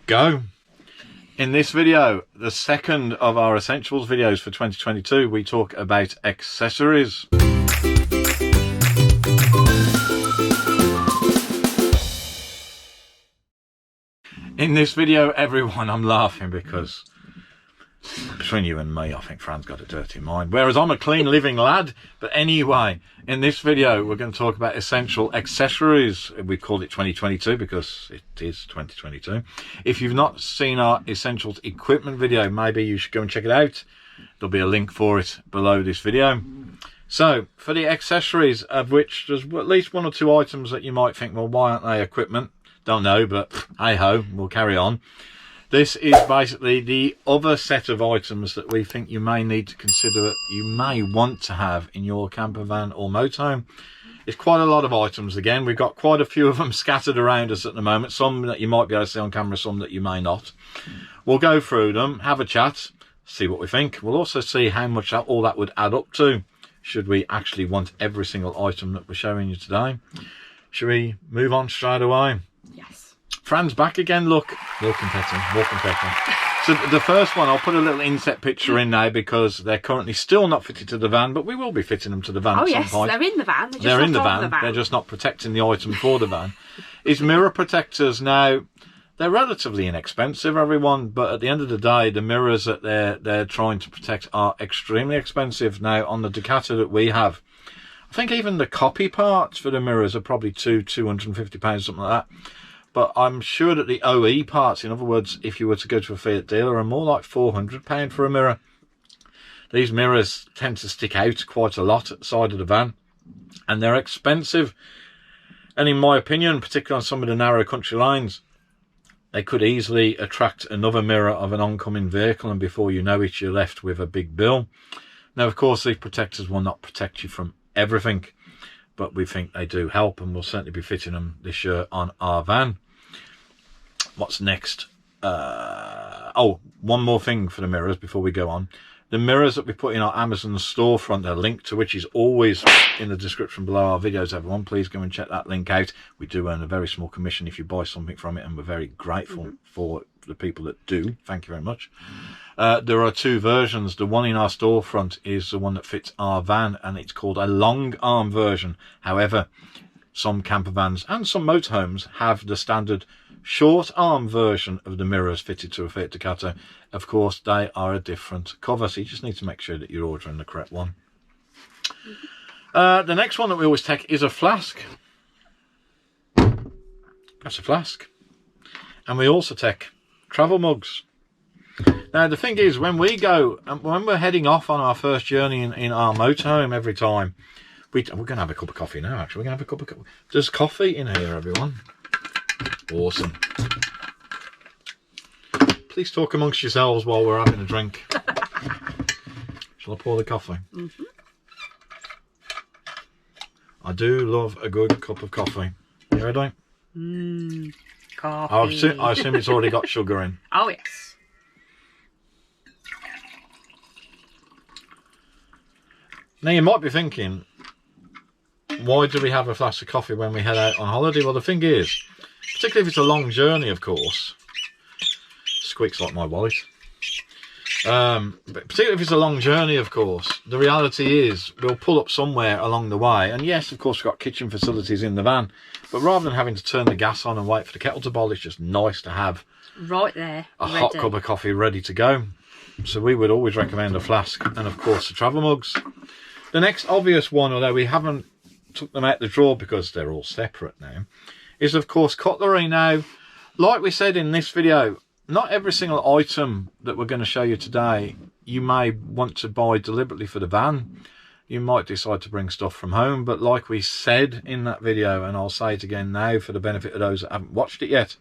go. In this video, the second of our essentials videos for 2022, we talk about accessories. In this video, everyone, I'm laughing because between you and me, I think Fran's got a dirty mind, whereas I'm a clean living lad. But anyway, in this video, we're going to talk about essential accessories. We called it 2022 because it is 2022. If you've not seen our essentials equipment video, maybe you should go and check it out. There'll be a link for it below this video. So for the accessories, of which there's at least one or two items that you might think, well, why aren't they equipment? Don't know, but hey ho, we'll carry on. This is basically the other set of items that we think you may need to consider that you may want to have in your camper van or motorhome. It's quite a lot of items again. We've got quite a few of them scattered around us at the moment. Some that you might be able to see on camera, some that you may not. We'll go through them, have a chat, see what we think. We'll also see how much all that would add up to, should we actually want every single item that we're showing you today. Should we move on straight away? Yes. Fran's back again, look. Walking petting. So the first one, I'll put a little inset picture in now because they're currently still not fitted to the van, but we will be fitting them to the van at some point. They're in the van. They're in the van. They're just not protecting the item for the van. Is mirror protectors. Now, they're relatively inexpensive, everyone, but at the end of the day, the mirrors that they're trying to protect are extremely expensive. Now, on the Ducato that we have, I think even the copy parts for the mirrors are probably £250, something like that. But I'm sure that the OE parts, in other words, if you were to go to a Fiat dealer, are more like £400 for a mirror. These mirrors tend to stick out quite a lot at the side of the van, and they're expensive. And in my opinion, particularly on some of the narrow country lines, they could easily attract another mirror of an oncoming vehicle, and before you know it, you're left with a big bill. Now, of course, these protectors will not protect you from everything, but we think they do help, and we'll certainly be fitting them this year on our van. What's next? Oh, one more thing for the mirrors before we go on. The mirrors that we put in our Amazon storefront, a link to which is always in the description below our videos, everyone. Please go and check that link out. We do earn a very small commission if you buy something from it, and we're very grateful for the people that do. Thank you very much. There are two versions. The one in our storefront is the one that fits our van, and it's called a long arm version. However, some camper vans and some motorhomes have the standard short arm version of the mirrors fitted to a Fiat Ducato. Of course, they are a different cover, so you just need to make sure that you're ordering the correct one. The next one that we always take is a flask. That's a flask. And we also take travel mugs. Now, the thing is, when we go, when we're heading off on our first journey in our motorhome every time, we're going to have a cup of coffee now, actually. We're going to have a cup of coffee. There's coffee in here, everyone. Awesome. Please talk amongst yourselves while we're having a drink. Shall I pour the coffee? I do love a good cup of coffee. You ready? Coffee. I assume it's already got sugar in. Oh, yes. Now, you might be thinking, why do we have a flask of coffee when we head out on holiday? Well, the thing is, particularly if it's a long journey, of course. Squeaks like my wallet. But particularly if it's a long journey, of course, the reality is we'll pull up somewhere along the way. And yes, of course, we've got kitchen facilities in the van. But rather than having to turn the gas on and wait for the kettle to boil, it's just nice to have right there, a hot cup of coffee ready to go. So we would always recommend a flask and, of course, the travel mugs. The next obvious one, although we haven't took them out the drawer because they're all separate now, is of course cutlery. Now, like we said in this video, not every single item that we're going to show you today you may want to buy deliberately for the van. You might decide to bring stuff from home, but like we said in that video, and I'll say it again now for the benefit of those that haven't watched it yet,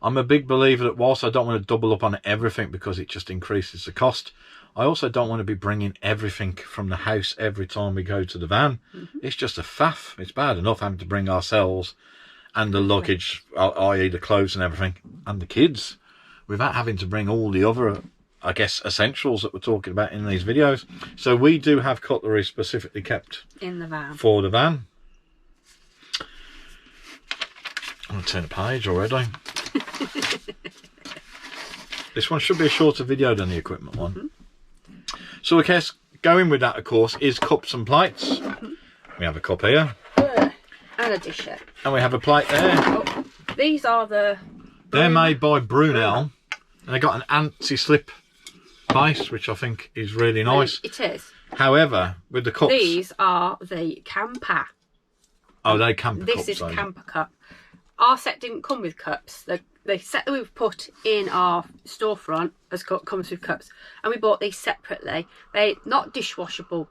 I'm a big believer that whilst I don't want to double up on everything because it just increases the cost, I also don't want to be bringing everything from the house every time we go to the van. It's just a faff. It's bad enough having to bring ourselves and the luggage, i.e. the clothes and everything, and the kids, without having to bring all the other, I guess, essentials that we're talking about in these videos. So we do have cutlery specifically kept in the van for the van. I'm going to turn a page already. This one should be a shorter video than the equipment one. So I guess going with that, of course, is cups and plates. We have a cup here. And a disher. And we have a plate there. Oh, these are the... They're made by Brunel. And they got an anti-slip base, which I think is really nice. It is. However, with the cups... These are the camper. Oh, they camper cups. This is a camper cup. Our set didn't come with cups. The set that we've put in our storefront comes with cups. And we bought these separately. They're not dishwashable.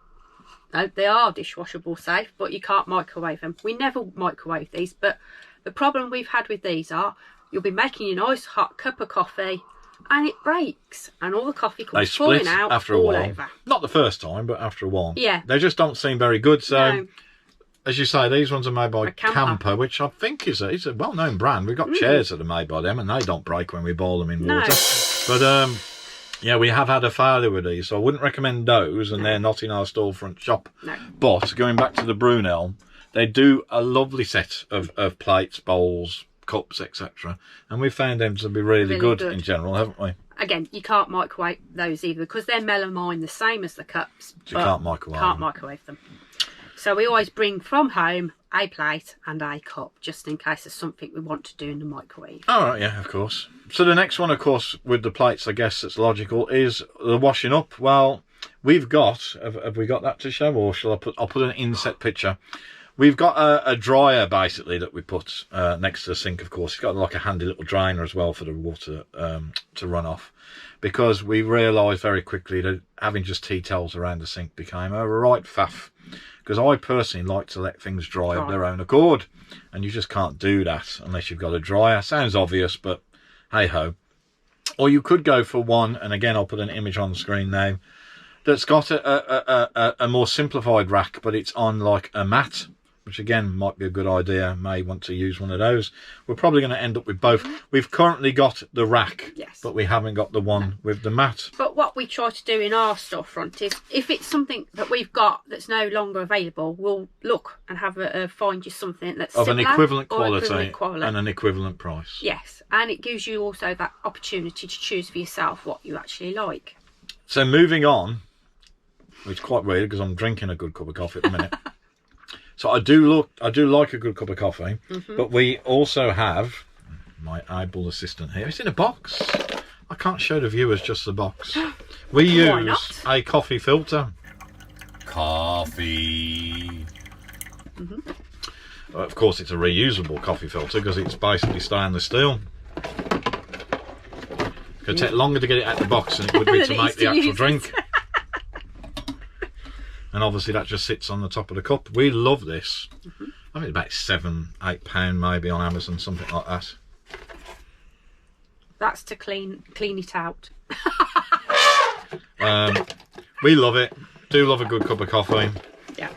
No, they are dishwashable safe, but you can't microwave them. We never microwave these, but the problem we've had with these are you'll be making a nice hot cup of coffee and it breaks and all the coffee comes falling out after a all while. over. Not the first time, but after a while. Yeah. They just don't seem very good. So, no. As you say, these ones are made by Camper, which I think is a well-known brand. We've got chairs that are made by them and they don't break when we boil them in water. But, yeah, we have had a failure with these, so I wouldn't recommend those, and they're not in our storefront shop. No. But going back to the Brunel, they do a lovely set of plates, bowls, cups, etc. And we've found them to be really good in general, haven't we? Again, you can't microwave those either because they're melamine, the same as the cups. So you can't microwave them. So we always bring from home a plate and a cup, just in case there's something we want to do in the microwave. All right, yeah, of course. So the next one, of course, with the plates, I guess that's logical, is the washing up. Well, we've got, have we got that to show, or shall I'll put an inset picture. We've got a dryer, basically, that we put next to the sink, of course. It's got like a handy little drainer as well for the water to run off. Because we realised very quickly that having just tea towels around the sink became a right faff. Because I personally like to let things dry of their own accord. And you just can't do that unless you've got a dryer. Sounds obvious, but hey-ho. Or you could go for one, and again, I'll put an image on the screen now, that's got a more simplified rack, but it's on like a mat, which again might be a good idea. May want to use one of those. We're probably going to end up with both. We've currently got the rack, but we haven't got the one with the mat. But what we try to do in our storefront is, if it's something that we've got that's no longer available, we'll look and have find you something that's of an equivalent quality and an equivalent price. Yes, and it gives you also that opportunity to choose for yourself what you actually like. So moving on, which is quite weird because I'm drinking a good cup of coffee at the minute. So I do like a good cup of coffee, but we also have my eyeball assistant here. It's in a box. I can't show the viewers just the box. We use a coffee filter. Coffee. Of course, it's a reusable coffee filter because it's basically stainless steel. It could take longer to get it out of the box than it would be to make the actual drink. And obviously that just sits on the top of the cup. We love this. I think it's about £7-8 maybe on Amazon, something like that. That's to clean it out. We love it. Do love a good cup of coffee. Yeah.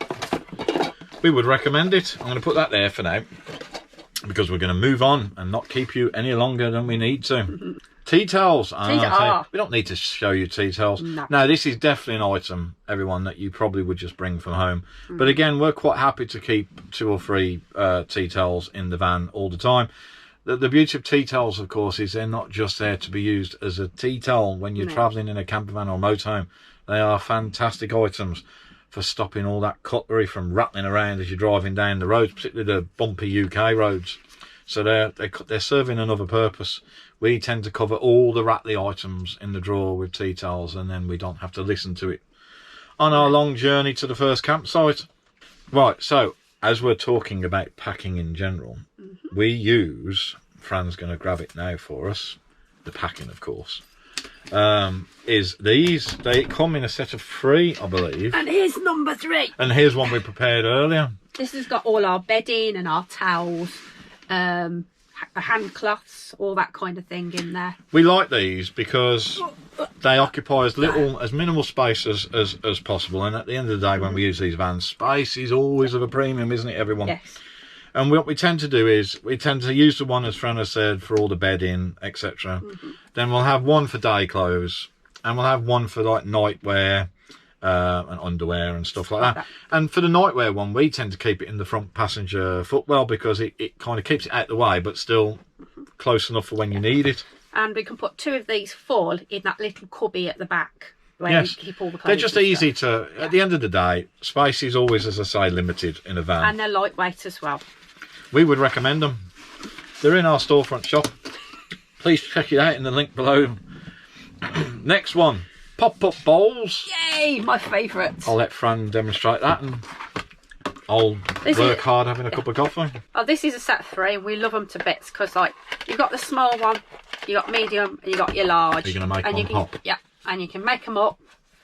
We would recommend it. I'm going to put that there for now, because we're going to move on and not keep you any longer than we need to. Tea towels. We don't need to show you tea towels. No, this is definitely an item, everyone, that you probably would just bring from home. But again, we're quite happy to keep 2 or 3 tea towels in the van all the time. The beauty of tea towels, of course, is they're not just there to be used as a tea towel when you're travelling in a camper van or motorhome. They are fantastic items for stopping all that cutlery from rattling around as you're driving down the roads, particularly the bumpy UK roads. So they're serving another purpose. We tend to cover all the rattly items in the drawer with tea towels, and then we don't have to listen to it on our long journey to the first campsite. Right, so as we're talking about packing in general, we use, Fran's going to grab it now for us, the packing of course, is these. They come in a set of 3, I believe. And here's number 3. And here's one we prepared earlier. This has got all our bedding and our towels, hand cloths, all that kind of thing in there. We like these because they occupy as minimal space as possible, and at the end of the day, when we use these vans, space is always of a premium, isn't it, everyone? Yes. And what we tend to do is we tend to use the one, as Fran has said, for all the bedding, etc. Then we'll have one for day clothes, and we'll have one for like nightwear and underwear and stuff like that. And for the nightwear one, we tend to keep it in the front passenger footwell because it kind of keeps it out of the way, but still close enough for when you need it. And we can put 2 of these full in that little cubby at the back. Where Yes, you keep all the they're just easy stuff. to, at the end of the day, space is always, as I say, limited in a van. And they're lightweight as well. We would recommend them. They're in our storefront shop. Please check it out in the link below. Next one, pop-up bowls. Yay, my favourite. I'll let Fran demonstrate that, and I'll work hard having a cup of coffee. Oh, this is a set of 3. We love them to bits because, like, you've got the small one, you got medium, and you got your large. You're going to make and one pop. Yeah, and you can make them up.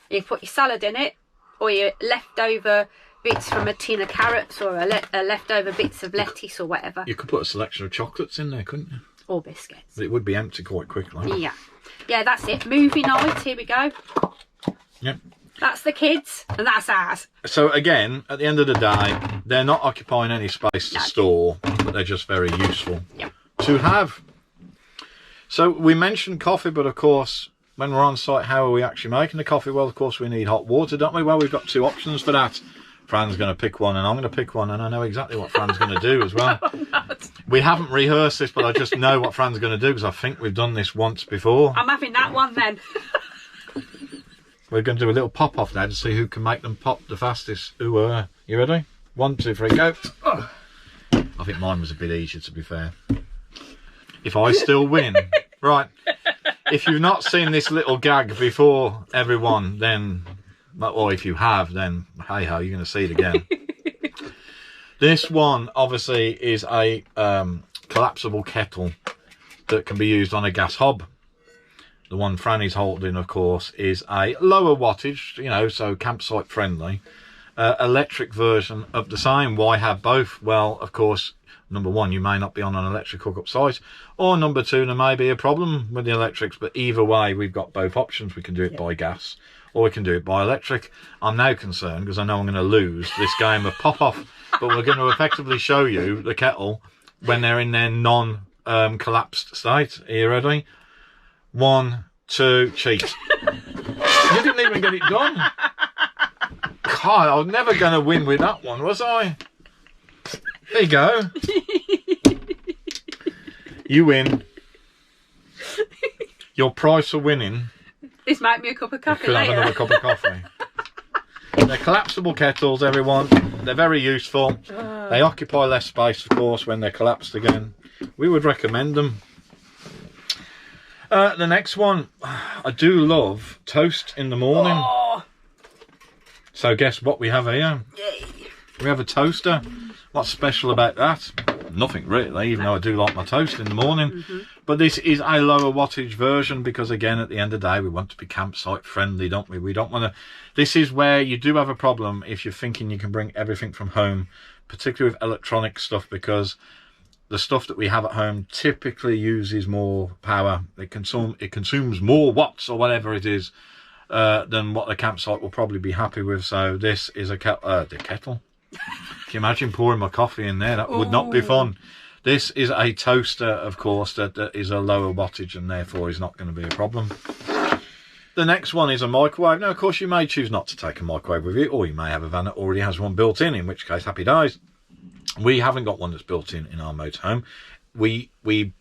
You put your salad in it, or your leftover bits from a tin of carrots, or a leftover bits of lettuce or whatever. You could put a selection of chocolates in there, couldn't you? Or biscuits. But it would be empty quite quickly. Yeah. Yeah, that's it. Movie night, here we go. Yep. That's the kids, and that's ours. So again, at the end of the day, they're not occupying any space to store, but they're just very useful to have. So we mentioned coffee, but of course, when we're on site, how are we actually making the coffee? Well, of course, we need hot water, don't we? Well, we've got 2 options for that. Fran's going to pick one, and I'm going to pick one, and I know exactly what Fran's going to do as well. We haven't rehearsed this, but I just know what Fran's going to do because I think we've done this once before. I'm having that one then. We're going to do a little pop-off now to see who can make them pop the fastest. You ready? 1, 2, 3, go. I think mine was a bit easier, to be fair. If I still win. Right. If you've not seen this little gag before, everyone, then... Or if you have, then hey-ho, you're going to see it again. This one, obviously, is a collapsible kettle that can be used on a gas hob. The one Franny's holding, of course, is a lower wattage, you know, so campsite friendly, electric version of the same. Why have both? Well, of course, number 1, you may not be on an electric hookup site, or number 2, there may be a problem with the electrics, but either way, we've got both options. We can do it by gas, or we can do it by electric. I'm now concerned because I know I'm going to lose this game of pop-off, but we're going to effectively show you the kettle when they're in their non-collapsed state. Are you ready? 1, 2, cheat. You didn't even get it done. God, I was never going to win with that one, was I? There you go. You win. Your price for winning. This might be a cup of coffee Could later. have another cup of coffee. They're collapsible kettles, everyone. They're very useful. They occupy less space, of course, when they're collapsed again. We would recommend them. The next one, I do love toast in the morning. Oh. So guess what we have here? Yay. We have a toaster. What's special about that? Nothing really, even though I do like my toast in the morning. But this is a lower wattage version because, again, at the end of the day, we want to be campsite friendly, don't we? We don't want to... This is where you do have a problem if you're thinking you can bring everything from home, particularly with electronic stuff, because the stuff that we have at home typically uses more power. It consumes more watts or whatever it is than what the campsite will probably be happy with. So this is a kettle. Can you imagine pouring my coffee in there? That would not be fun. This is a toaster, of course, that is a lower wattage and therefore is not going to be a problem. The next one is a microwave. Now, of course, you may choose not to take a microwave with you, or you may have a van that already has one built in which case, happy days. We haven't got one that's built in our motorhome. We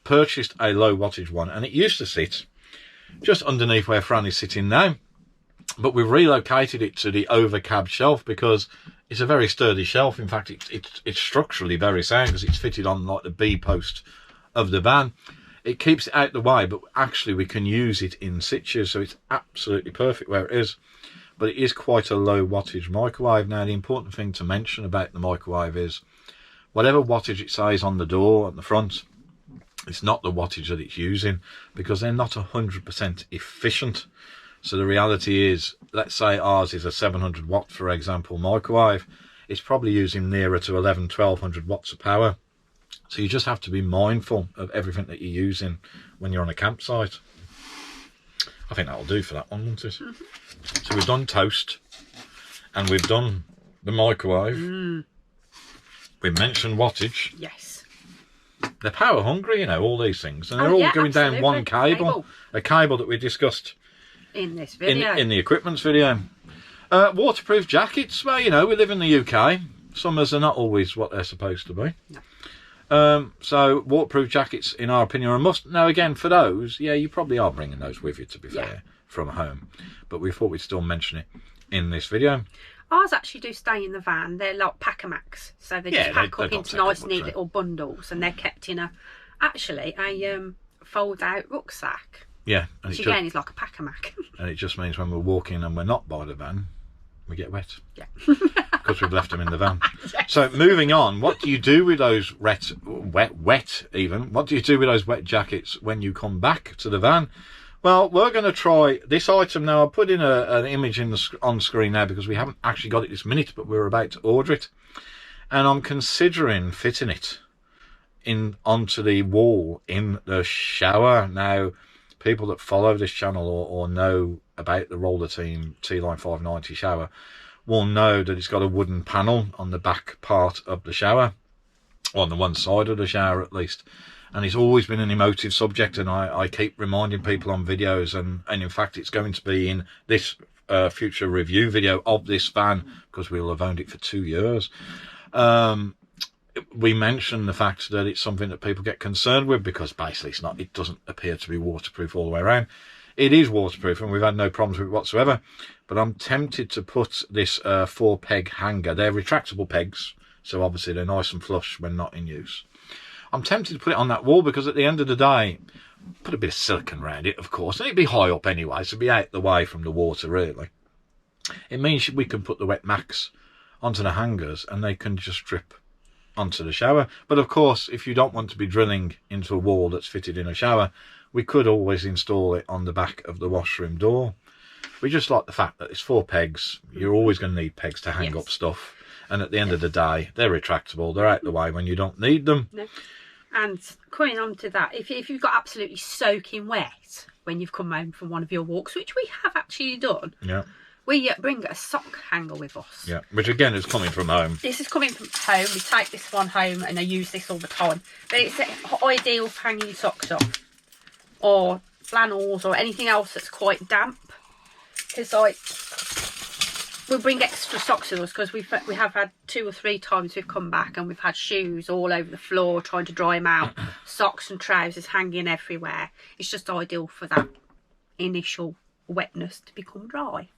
purchased a low wattage one, and it used to sit just underneath where Fran is sitting now. But we've relocated it to the over-cab shelf because it's a very sturdy shelf. In fact, it's structurally very sound because it's fitted on like the B post of the van. It keeps it out the way, but actually we can use it in situ, so it's absolutely perfect where it is. But it is quite a low wattage microwave. Now, the important thing to mention about the microwave is whatever wattage it says on the door at the front, it's not the wattage that it's using because they're not 100% efficient. So the reality is, let's say ours is a 700 watt, for example, microwave. It's probably using nearer to 1200 watts of power. So you just have to be mindful of everything that you're using when you're on a campsite. I think that'll do for that one, won't it? So we've done toast and we've done the microwave. We mentioned wattage. Yes. They're power hungry, you know, all these things. And they're all going down one cable. A cable that we discussed in this video. In the equipment's video. Waterproof jackets. Well, you know, we live in the UK. Summers are not always what they're supposed to be. So waterproof jackets, in our opinion, are a must. Now again, for those, yeah, you probably are bringing those with you, to be fair, from home. But we thought we'd still mention it in this video. Ours actually do stay in the van. They're like Pack-a-Max, so they just pack up into nice neat little bundles, and they're kept in a fold-out rucksack. Yeah, and which again is like a Pack-a-Mac. And it just means when we're walking and we're not by the van, we get wet. Yeah. Because we've left them in the van. Yes. So moving on, what do you do with those wet even? What do you do with those wet jackets when you come back to the van? Well, we're going to try this item now. I'll put in an image on screen now because we haven't actually got it this minute, but we're about to order it. And I'm considering fitting it onto the wall in the shower. Now, people that follow this channel or know about the Roller Team T-Line 590 shower will know that it's got a wooden panel on the back part of the shower, or on the one side of the shower at least. And it's always been an emotive subject, and I keep reminding people on videos, and in fact it's going to be in this future review video of this van, because we'll have owned it for 2 years. We mentioned the fact that it's something that people get concerned with, because basically it doesn't appear to be waterproof all the way around. It is waterproof and we've had no problems with it whatsoever, but I'm tempted to put this 4-peg hanger. They're retractable pegs, so obviously they're nice and flush when not in use. I'm tempted to put it on that wall because at the end of the day, put a bit of silicone around it, of course, and it'd be high up anyway, so it'd be out the way from the water, really. It means we can put the wet mats onto the hangers and they can just drip onto the shower. But of course, if you don't want to be drilling into a wall that's fitted in a shower, we could always install it on the back of the washroom door. We just like the fact that it's 4 pegs. You're always going to need pegs to hang up stuff. And at the end of the day, they're retractable. They're out the way when you don't need them. No. And coming on to that, if you've got absolutely soaking wet when you've come home from one of your walks, which we have actually done, we bring a sock hanger with us. Yeah, which again is coming from home. This is coming from home. We take this one home and I use this all the time. But it's ideal for hanging your socks off, or flannels, or anything else that's quite damp. Because we'll bring extra socks with us, because we have had 2 or 3 times we've come back and we've had shoes all over the floor trying to dry them out, socks and trousers hanging everywhere. It's just ideal for that initial wetness to become dry.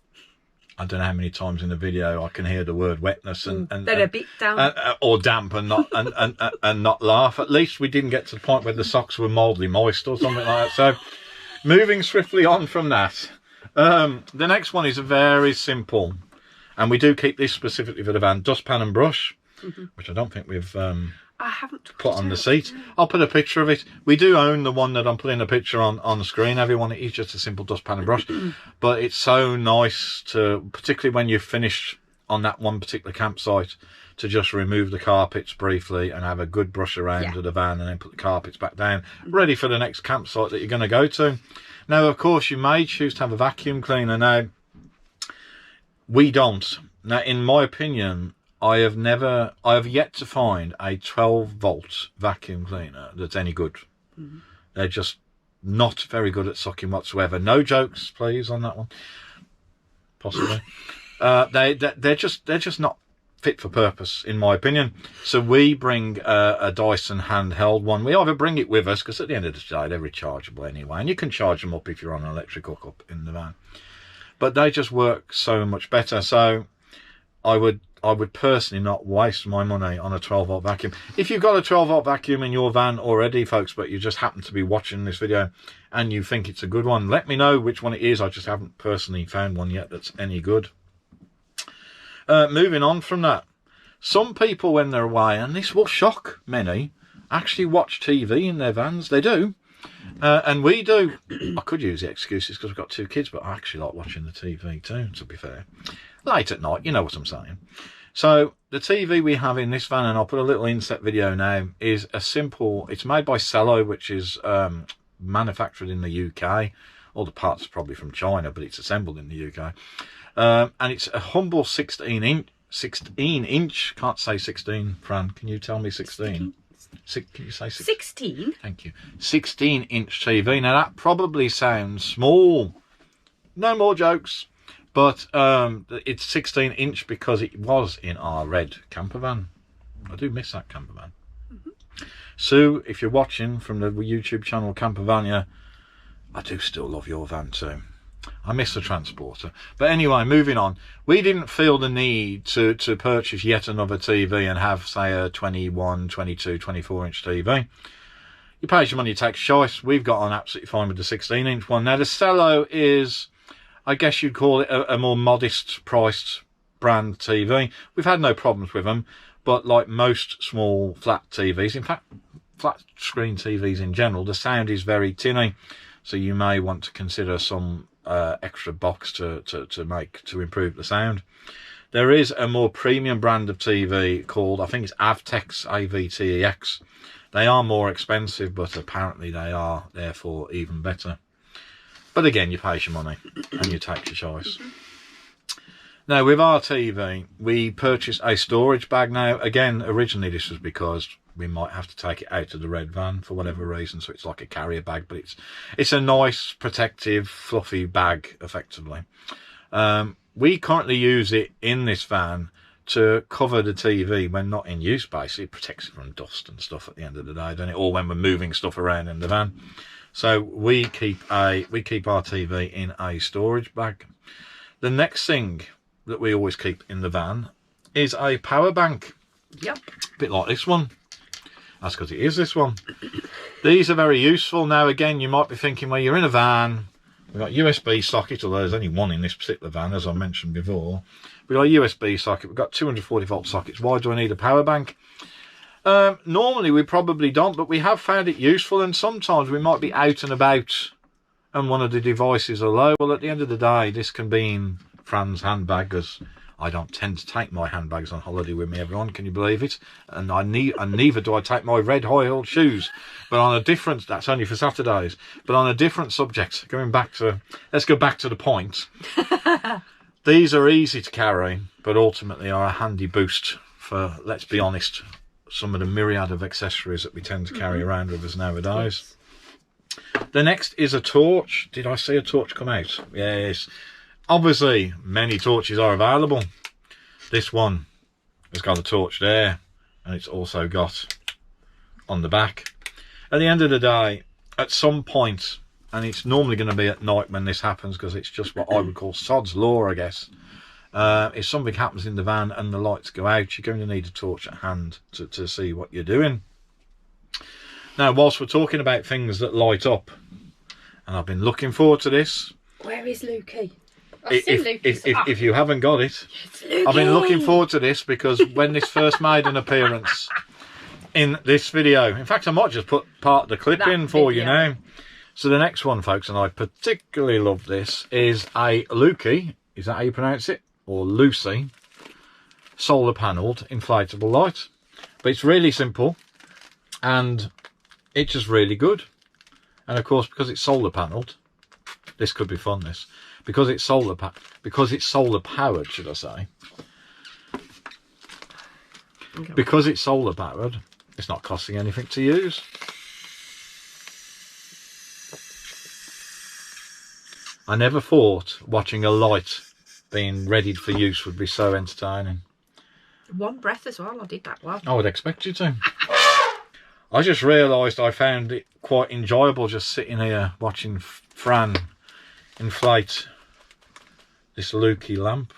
I don't know how many times in the video I can hear the word wetness and they're a bit damp or damp and not and not laugh. At least we didn't get to the point where the socks were mildly moist or something like that. So moving swiftly on from that, the next one is very simple. And we do keep this specifically for the van, dustpan and brush, which I don't think we've I haven't put on the seat. I'll put a picture of it. We do own the one that I'm putting a picture on the screen, everyone. It is just a simple dustpan and brush. But it's so nice to, particularly when you've finished on that one particular campsite, to just remove the carpets briefly and have a good brush around of the van and then put the carpets back down, ready for the next campsite that you're going to go to. Now, of course, you may choose to have a vacuum cleaner. Now, we don't. Now, in my opinion, I have yet to find a 12-volt vacuum cleaner that's any good. They're just not very good at sucking whatsoever. No jokes, please, on that one. Possibly. They're just not fit for purpose, in my opinion. So we bring a Dyson handheld one. We either bring it with us, because at the end of the day, they're rechargeable anyway, and you can charge them up if you're on an electric hookup in the van. But they just work so much better. So I would personally not waste my money on a 12-volt vacuum. If you've got a 12-volt vacuum in your van already, folks, but you just happen to be watching this video and you think it's a good one, let me know which one it is. I just haven't personally found one yet that's any good. Moving on from that, some people when they're away, and this will shock many, actually watch TV in their vans. They do. And we do. I could use the excuses because we've got 2 kids, but I actually like watching the TV too, to be fair. Late at night, you know what I'm saying. So the TV we have in this van, and I'll put a little inset video now, is a simple, it's made by Cello, which is manufactured in the UK. All the parts are probably from China, but it's assembled in the UK. And it's a humble 16 inch, can't say 16, Fran, can you tell me 16? Can you say 16? Thank you. 16-inch TV. Now that probably sounds small. No more jokes. But it's 16-inch because it was in our red camper van. I do miss that camper van. Sue, if you're watching from the YouTube channel Campervan, I do still love your van too. I miss the transporter. But anyway, moving on. We didn't feel the need to purchase yet another TV and have, say, a 21, 22, 24-inch TV. You pay your money, you take choice. We've got on absolutely fine with the 16-inch one. Now, the Cello is, I guess you'd call it a more modest priced brand TV. We've had no problems with them, but like most small flat TVs, in fact, flat screen TVs in general, the sound is very tinny. So you may want to consider some extra box to improve the sound. There is a more premium brand of TV called, I think it's Outtakes, AVTEX. They are more expensive, but apparently they are therefore even better. But again, you pay your money and you take your choice. Now, with our TV, we purchased a storage bag. Now, again, originally this was because we might have to take it out of the red van for whatever reason, so it's like a carrier bag, but it's a nice, protective, fluffy bag, effectively. We currently use it in this van to cover the TV when not in use, basically. It protects it from dust and stuff at the end of the day, doesn't it? Or when we're moving stuff around in the van. So we keep our TV in a storage bag. The next thing that we always keep in the van is a power bank. Yep. A bit like this one. That's because it is this one. These are very useful. Now, again, you might be thinking, well, you're in a van. We've got USB socket, although there's only one in this particular van, as I mentioned before. We've got a USB socket. We've got 240 volt sockets. Why do I need a power bank? Normally, we probably don't, but we have found it useful. And sometimes we might be out and about and one of the devices are low. Well, at the end of the day, this can be in Fran's handbag, because I don't tend to take my handbags on holiday with me, everyone. Can you believe it? And neither do I take my red high-heeled shoes. But on a different, that's only for Saturdays. But on a different subject, let's go back to the point. These are easy to carry, but ultimately are a handy boost for, let's be honest, some of the myriad of accessories that we tend to carry around with us nowadays. Yes. The next is a torch. Did I see a torch come out? Yes. Obviously, many torches are available. This one has got a torch there, and it's also got on the back. At the end of the day, at some point, and it's normally going to be at night when this happens, because it's just what I would call sod's law, I guess. If something happens in the van and the lights go out, you're going to need a torch at hand to see what you're doing. Now, whilst we're talking about things that light up, and I've been looking forward to this. Where is Luci? If you haven't got it, I've been looking forward to this, because when this first made an appearance in this video, in fact, I might just put part of the clip in for you now. So the next one, folks, and I particularly love this, is a Luci, is that how you pronounce it? Or Luci, solar panelled inflatable light. But it's really simple, and it's just really good. And of course, because it's solar panelled, this could be fun, this. Because it's solar powered, should I say. Okay. Because it's solar powered, it's not costing anything to use. I never thought watching a light being readied for use would be so entertaining. One breath as well, I did that well. I would expect you to. I just realised I found it quite enjoyable just sitting here watching Fran inflate this Luci lamp.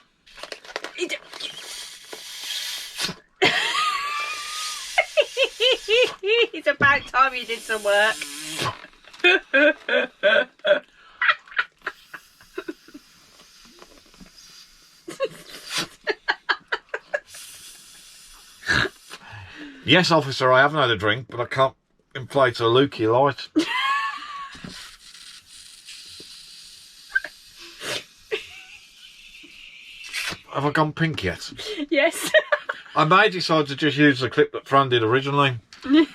It's about time you did some work. Yes, officer, I haven't had a drink, but I can't inflate a Luci light. Have I gone pink yet? Yes. I may decide to just use the clip that Fran did originally.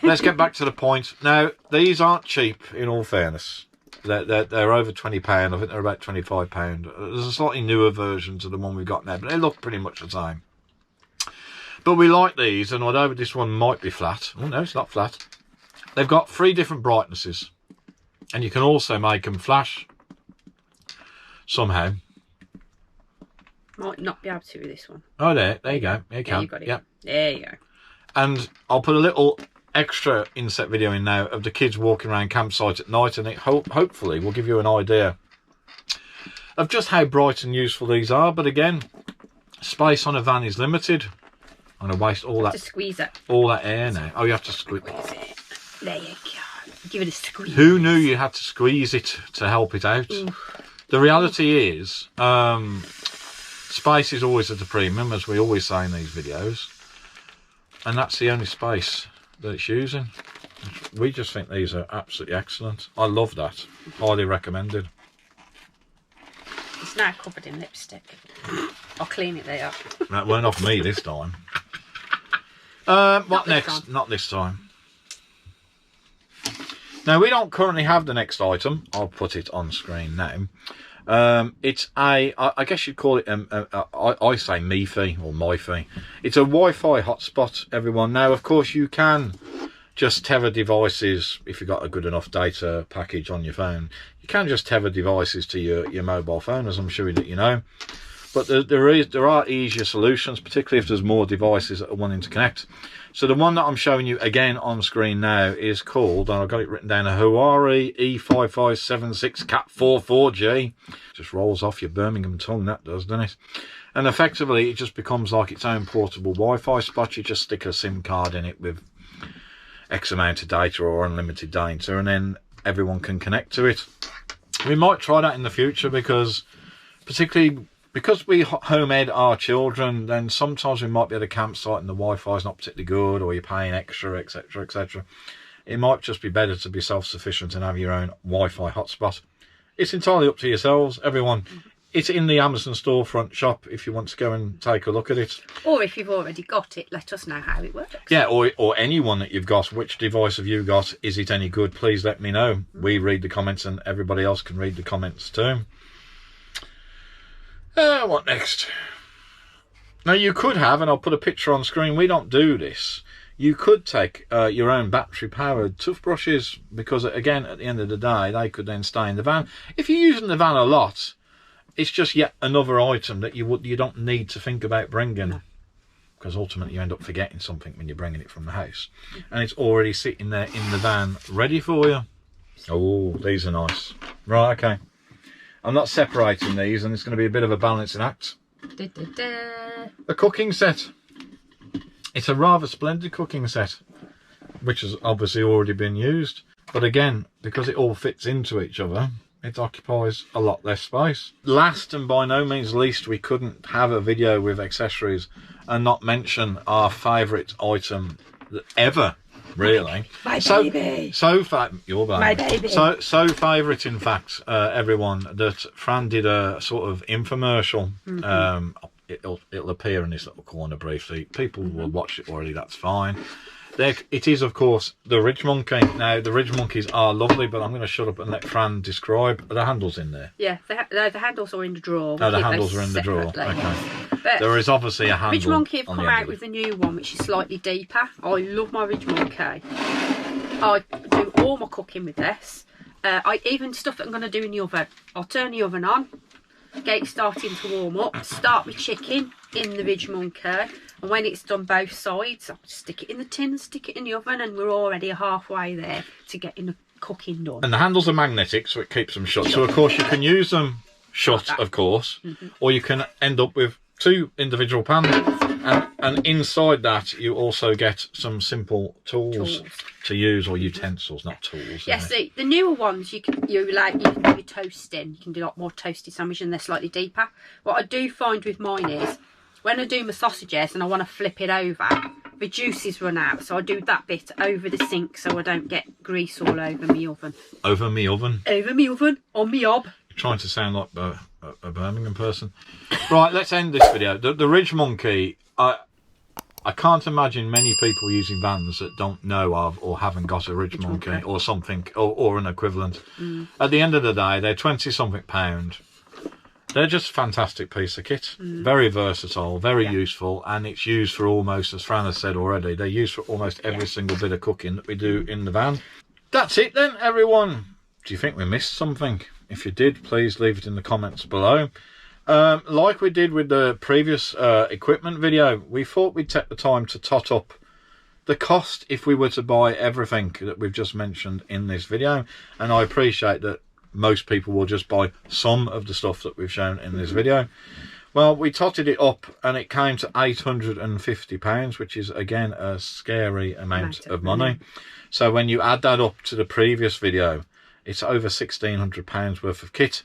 Let's get back to the point. Now, these aren't cheap, in all fairness. They're over £20. I think they're about £25. There's a slightly newer version to the one we've got now, but they look pretty much the same. But we like these, and although this one might be flat, oh no, it's not flat. They've got 3 different brightnesses, and you can also make them flash somehow. Might not be able to with this one. Oh, there you go. There you can. You got it. Yep. There you go. And I'll put a little extra inset video in now of the kids walking around campsites at night, and it hopefully will give you an idea of just how bright and useful these are. But again, space on a van is limited. I'm going to waste all that, squeeze it. All that air now. Oh, you have to squeeze it. There you go. Give it a squeeze. Who knew you had to squeeze it to help it out? The reality is, space is always at a premium, as we always say in these videos, and that's the only space that it's using. We just think these are absolutely excellent. I love that. Highly recommended. It's now covered in lipstick. I'll clean it there. That weren't off me this time. What next? Not this time. Now, we don't currently have the next item. I'll put it on screen now. It's a, I guess you'd call it, I say Mifi or Mifi. It's a Wi-Fi hotspot, everyone. Now, of course, you can just tether devices if you've got a good enough data package on your phone. You can just tether devices to your mobile phone, as I'm sure that you know. But there are easier solutions, particularly if there's more devices that are wanting to connect. So the one that I'm showing you again on screen now is called, and I've got it written down, a Huawei E5576 Cat44G. Just rolls off your Birmingham tongue, that does, doesn't it? And effectively, it just becomes like its own portable Wi-Fi spot. You just stick a SIM card in it with X amount of data or unlimited data, and then everyone can connect to it. We might try that in the future, because particularly because we home-ed our children, then sometimes we might be at a campsite and the Wi-Fi is not particularly good, or you're paying extra, etc, etc. It might just be better to be self-sufficient and have your own Wi-Fi hotspot. It's entirely up to yourselves, everyone. It's in the Amazon storefront shop if you want to go and take a look at it. Or if you've already got it, let us know how it works. Yeah, or anyone that you've got. Which device have you got? Is it any good? Please let me know. We read the comments and everybody else can read the comments too. What next? Now, you could have, and I'll put a picture on screen, we don't do this. You could take your own battery-powered toothbrushes, because, again, at the end of the day, they could then stay in the van. If you're using the van a lot, it's just yet another item that you don't need to think about bringing, because ultimately you end up forgetting something when you're bringing it from the house. And it's already sitting there in the van, ready for you. Oh, these are nice. Right, okay. I'm not separating these, and it's going to be a bit of a balancing act. A cooking set. It's a rather splendid cooking set, which has obviously already been used. But again, because it all fits into each other, it occupies a lot less space. Last and by no means least, we couldn't have a video with accessories and not mention our favourite item ever. Really, my baby. Your baby. My baby. So favourite, in fact, everyone, that Fran did a sort of infomercial. It'll appear in this little corner briefly. People will watch it already. That's fine. It is, of course, the Ridgemonkey. Now, the Ridgemonkeys are lovely, but I'm going to shut up and let Fran describe. Are the handles in there? Yeah, the handles are in the drawer. Oh, the handles are in the drawer. Okay. But there is obviously a handle. Ridgemonkey have come out with a new one, which is slightly deeper. I love my Ridgemonkey. I do all my cooking with this. I even stuff that I'm going to do in the oven. I'll turn the oven on, get it starting to warm up, start my chicken in the Ridgemonkey, and when it's done both sides, I'll stick it in the tin, stick it in the oven, and we're already halfway there to getting the cooking done. And the handles are magnetic, so it keeps them shut. So of course you can use them shut, like of course, or you can end up with two individual pans, and inside that you also get some simple tools to use, or utensils, not tools. Yes, the newer ones you can do your toasting. You can do a lot more toasty sandwich, and they're slightly deeper. What I do find with mine is when I do my sausages and I want to flip it over, the juices run out, so I do that bit over the sink so I don't get grease all over my oven. Over me oven? Over me oven, on me hob. You're trying to sound like a Birmingham person. Right, let's end this video. The Ridgemonkey, I can't imagine many people using vans that don't know of or haven't got a Ridgemonkey or something, or an equivalent. At the end of the day, they're 20-something £. They're just a fantastic piece of kit. Very versatile, very useful, and it's used for almost, as Fran has said already, they're used for almost every single bit of cooking that we do in the van. That's it then, everyone. Do you think we missed something? If you did, please leave it in the comments below. Like we did with the previous equipment video, we thought we'd take the time to tot up the cost if we were to buy everything that we've just mentioned in this video, and I appreciate that most people will just buy some of the stuff that we've shown in this video. Well, we totted it up and it came to £850, which is again a scary amount of money. So when you add that up to the previous video, it's over £1,600 worth of kit.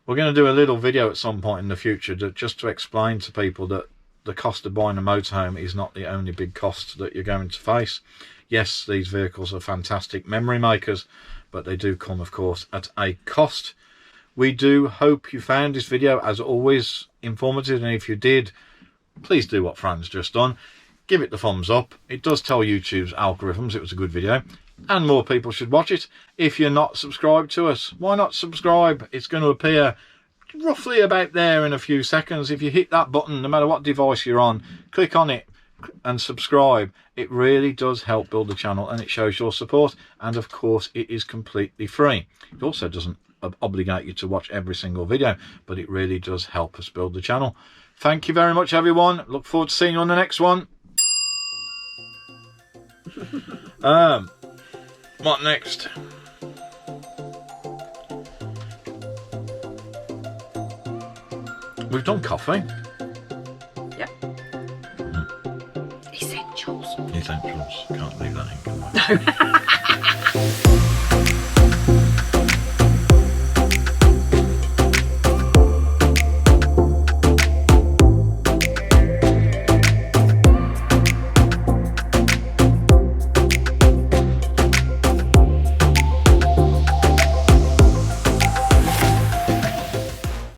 We're going to do a little video at some point in the future just to explain to people that the cost of buying a motorhome is not the only big cost that you're going to face. Yes, these vehicles are fantastic memory makers, but they do come, of course, at a cost. We do hope you found this video, as always, informative, and if you did, please do what Fran's just done. Give it the thumbs up. It does tell YouTube's algorithms it was a good video, and more people should watch it. If you're not subscribed to us, why not subscribe? It's going to appear roughly about there in a few seconds. If you hit that button, no matter what device you're on, click on it and subscribe. It really does help build the channel, and it shows your support, and of course it is completely free. It also doesn't obligate you to watch every single video, but it really does help us build the channel. Thank you very much, everyone. Look forward to seeing you on the next one. What next? We've done coffee. Yep. Essentials. Essentials. Can't leave that in, can I? No.